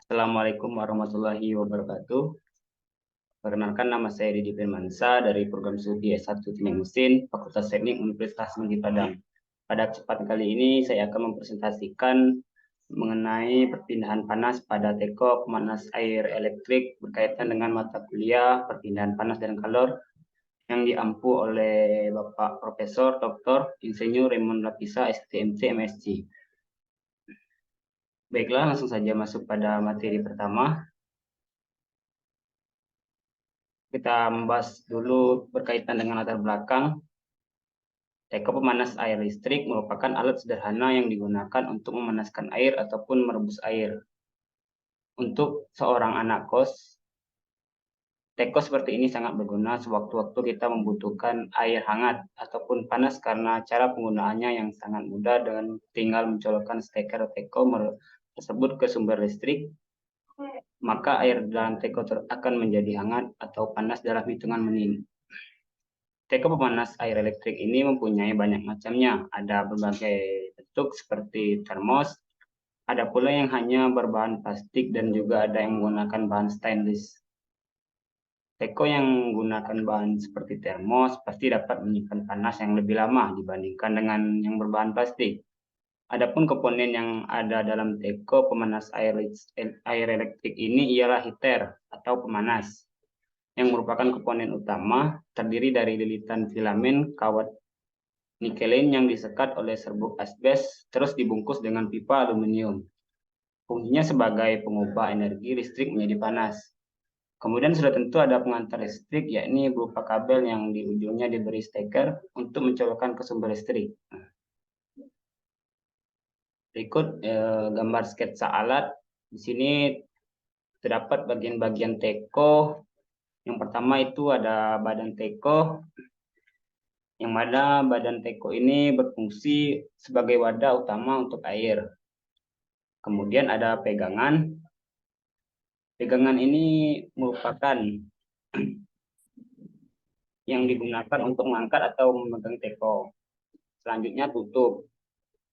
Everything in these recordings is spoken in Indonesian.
Assalamualaikum warahmatullahi wabarakatuh. Perkenalkan, nama saya Didi Firmansa dari program studi S1 Teknik Mesin, Fakultas Teknik Universitas Negeri Padang. Pada kesempatan kali ini saya akan mempresentasikan mengenai perpindahan panas pada teko pemanas air elektrik berkaitan dengan mata kuliah perpindahan panas dan kalor yang diampu oleh Bapak Profesor Dr. Insinyur Raymond Lapisa, STMC, MSc. Baiklah, langsung saja masuk pada materi pertama. Kita membahas dulu berkaitan dengan latar belakang. Teko pemanas air listrik merupakan alat sederhana yang digunakan untuk memanaskan air ataupun merebus air. Untuk seorang anak kos, teko seperti ini sangat berguna sewaktu-waktu kita membutuhkan air hangat ataupun panas karena cara penggunaannya yang sangat mudah dengan tinggal mencolokkan steker teko tersebut ke sumber listrik, maka air dalam teko akan menjadi hangat atau panas dalam hitungan menit. Teko pemanas air elektrik ini mempunyai banyak macamnya. Ada berbagai bentuk seperti termos, ada pula yang hanya berbahan plastik dan juga ada yang menggunakan bahan stainless. Teko yang menggunakan bahan seperti termos pasti dapat menyimpan panas yang lebih lama dibandingkan dengan yang berbahan plastik. Adapun komponen yang ada dalam teko pemanas air elektrik ini ialah heater atau pemanas, yang merupakan komponen utama, terdiri dari lilitan filamen kawat nikelin yang disekat oleh serbuk asbes, terus dibungkus dengan pipa aluminium. Fungsinya sebagai pengubah energi listrik menjadi panas. Kemudian sudah tentu ada pengantar listrik, yakni berupa kabel yang di ujungnya diberi steker untuk mencolokkan ke sumber listrik. Berikut gambar sketsa alat. Di sini terdapat bagian-bagian teko. Yang pertama itu ada badan teko, yang mana badan teko ini berfungsi sebagai wadah utama untuk air. Kemudian ada pegangan. Pegangan ini merupakan yang digunakan untuk mengangkat atau memegang teko. Selanjutnya tutup.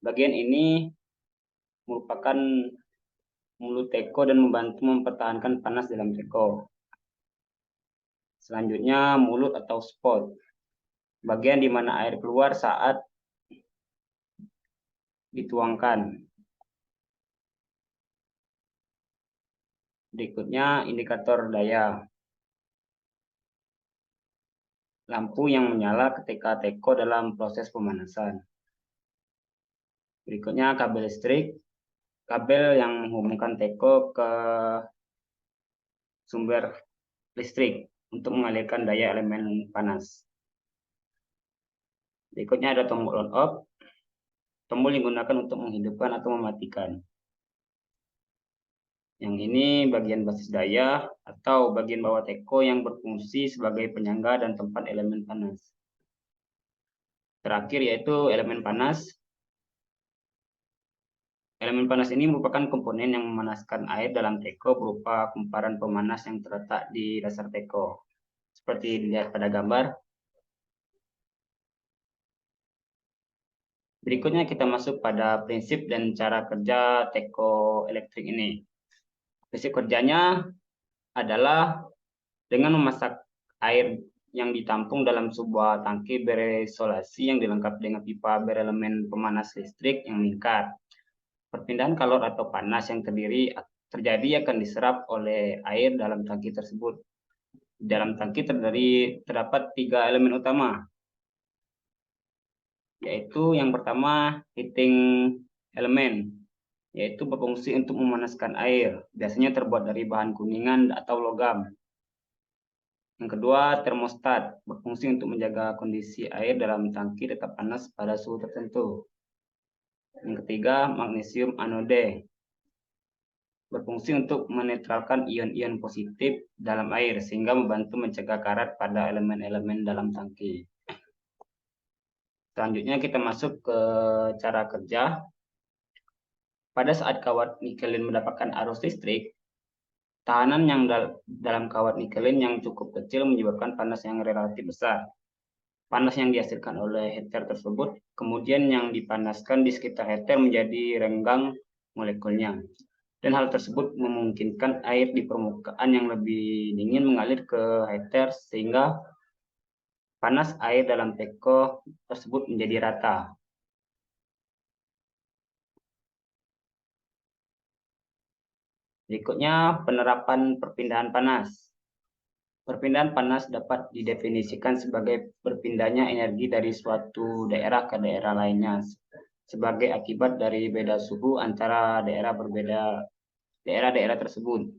Bagian ini merupakan mulut teko dan membantu mempertahankan panas dalam teko. Selanjutnya mulut atau spout. Bagian di mana air keluar saat dituangkan. Berikutnya indikator daya. Lampu yang menyala ketika teko dalam proses pemanasan. Berikutnya kabel listrik. Kabel yang menghubungkan teko ke sumber listrik untuk mengalirkan daya elemen panas. Berikutnya ada tombol on off. Tombol digunakan untuk menghidupkan atau mematikan. Yang ini bagian basis daya atau bagian bawah teko yang berfungsi sebagai penyangga dan tempat elemen panas. Terakhir yaitu elemen panas. Elemen panas ini merupakan komponen yang memanaskan air dalam teko berupa kumparan pemanas yang terletak di dasar teko. Seperti dilihat pada gambar. Berikutnya kita masuk pada prinsip dan cara kerja teko elektrik ini. Prinsip kerjanya adalah dengan memasak air yang ditampung dalam sebuah tangki berisolasi yang dilengkapi dengan pipa berelemen pemanas listrik yang meningkat. Perpindahan kalor atau panas yang terjadi akan diserap oleh air dalam tangki tersebut. Di dalam tangki terdapat 3 elemen utama, yaitu yang pertama heating element, yaitu berfungsi untuk memanaskan air, biasanya terbuat dari bahan kuningan atau logam. Yang kedua, termostat, berfungsi untuk menjaga kondisi air dalam tangki tetap panas pada suhu tertentu. Yang ketiga, magnesium anode, berfungsi untuk menetralkan ion-ion positif dalam air sehingga membantu mencegah karat pada elemen-elemen dalam tangki. Selanjutnya kita masuk ke cara kerja. Pada saat kawat nikelin mendapatkan arus listrik, tahanan yang dalam kawat nikelin yang cukup kecil menyebabkan panas yang relatif besar. Panas yang dihasilkan oleh heater tersebut, kemudian yang dipanaskan di sekitar heater menjadi renggang molekulnya. Dan hal tersebut memungkinkan air di permukaan yang lebih dingin mengalir ke heater sehingga panas air dalam teko tersebut menjadi rata. Berikutnya, penerapan perpindahan panas. Perpindahan panas dapat didefinisikan sebagai berpindahnya energi dari suatu daerah ke daerah lainnya sebagai akibat dari beda suhu antara daerah-daerah tersebut.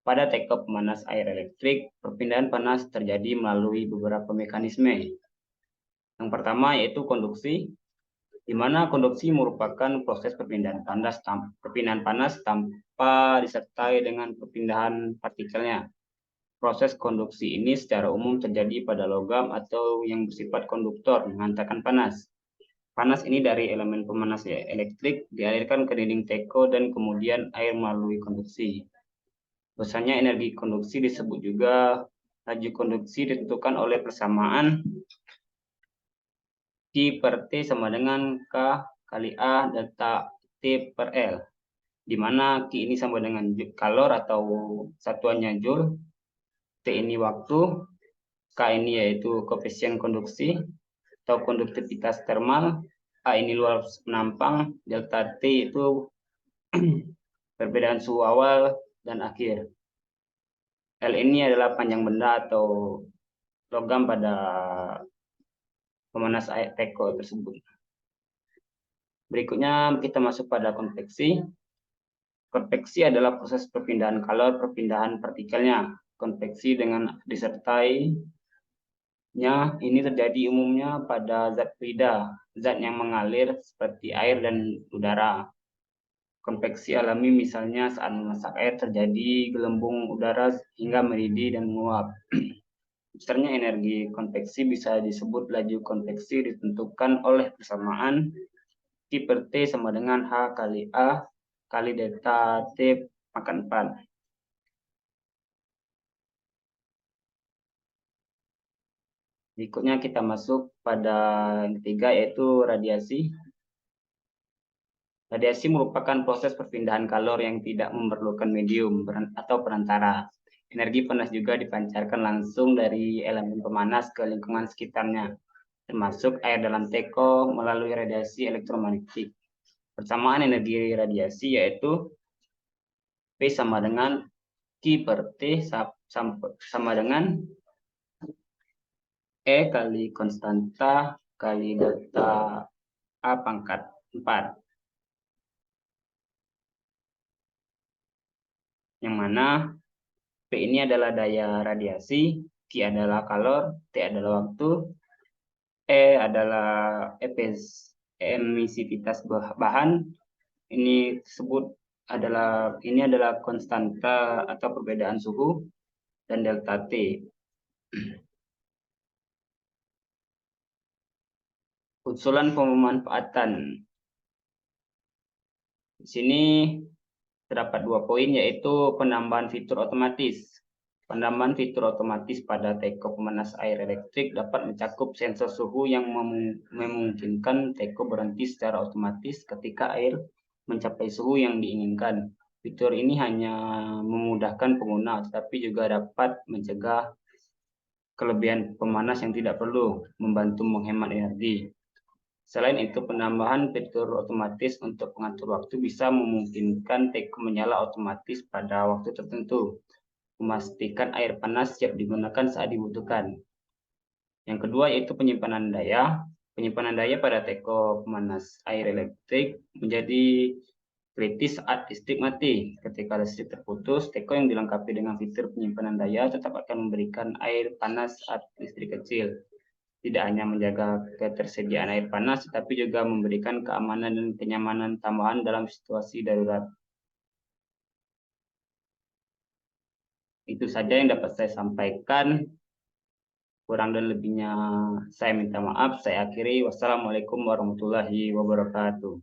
Pada teko pemanas air elektrik, perpindahan panas terjadi melalui beberapa mekanisme. Yang pertama yaitu konduksi, di mana konduksi merupakan proses perpindahan panas tanpa disertai dengan perpindahan partikelnya. Proses konduksi ini secara umum terjadi pada logam atau yang bersifat konduktor menghantarkan panas. Panas ini dari elemen pemanas elektrik dialirkan ke dinding teko dan kemudian air melalui konduksi. Besarnya energi konduksi disebut juga laju konduksi ditentukan oleh persamaan Q per T sama dengan K kali A delta T per L, di mana Q ini sama dengan kalor atau satuannya Joule, T ini waktu, K ini yaitu koefisien konduksi atau konduktivitas thermal, A ini luas penampang, delta T itu perbedaan suhu awal dan akhir. L ini adalah panjang benda atau logam pada pemanas air teko tersebut. Berikutnya kita masuk pada konveksi. Konveksi adalah proses perpindahan kalor, perpindahan partikelnya. Konveksi dengan disertainya ini terjadi umumnya pada zat fluida, zat yang mengalir seperti air dan udara. Konveksi alami misalnya saat memasak air terjadi gelembung udara hingga mendidih dan menguap. Besarnya energi konveksi bisa disebut laju konveksi ditentukan oleh persamaan Q per T sama dengan H kali A kali delta T pangkat 4. Berikutnya kita masuk pada yang ketiga yaitu radiasi. Radiasi merupakan proses perpindahan kalor yang tidak memerlukan medium atau perantara. Energi panas juga dipancarkan langsung dari elemen pemanas ke lingkungan sekitarnya, termasuk air dalam teko melalui radiasi elektromagnetik. Persamaan energi radiasi yaitu P sama dengan Q per T sama dengan E kali konstanta kali delta A pangkat 4. Yang mana P ini adalah daya radiasi, Q adalah kalor, T adalah waktu, E adalah emisivitas bahan. Ini adalah konstanta atau perbedaan suhu, dan delta T. Usulan pemanfaatan. Di sini terdapat 2 poin yaitu penambahan fitur otomatis. Penambahan fitur otomatis pada teko pemanas air elektrik dapat mencakup sensor suhu yang memungkinkan teko berhenti secara otomatis ketika air mencapai suhu yang diinginkan. Fitur ini hanya memudahkan pengguna, tetapi juga dapat mencegah kelebihan pemanas yang tidak perlu, membantu menghemat energi. Selain itu, penambahan fitur otomatis untuk pengatur waktu bisa memungkinkan teko menyala otomatis pada waktu tertentu, memastikan air panas siap digunakan saat dibutuhkan. Yang kedua yaitu penyimpanan daya. Penyimpanan daya pada teko pemanas air elektrik menjadi kritis saat listrik mati. Ketika listrik terputus, teko yang dilengkapi dengan fitur penyimpanan daya tetap akan memberikan air panas saat listrik kecil. Tidak hanya menjaga ketersediaan air panas, tetapi juga memberikan keamanan dan kenyamanan tambahan dalam situasi darurat. Itu saja yang dapat saya sampaikan. Kurang dan lebihnya saya minta maaf. Saya akhiri. Wassalamualaikum warahmatullahi wabarakatuh.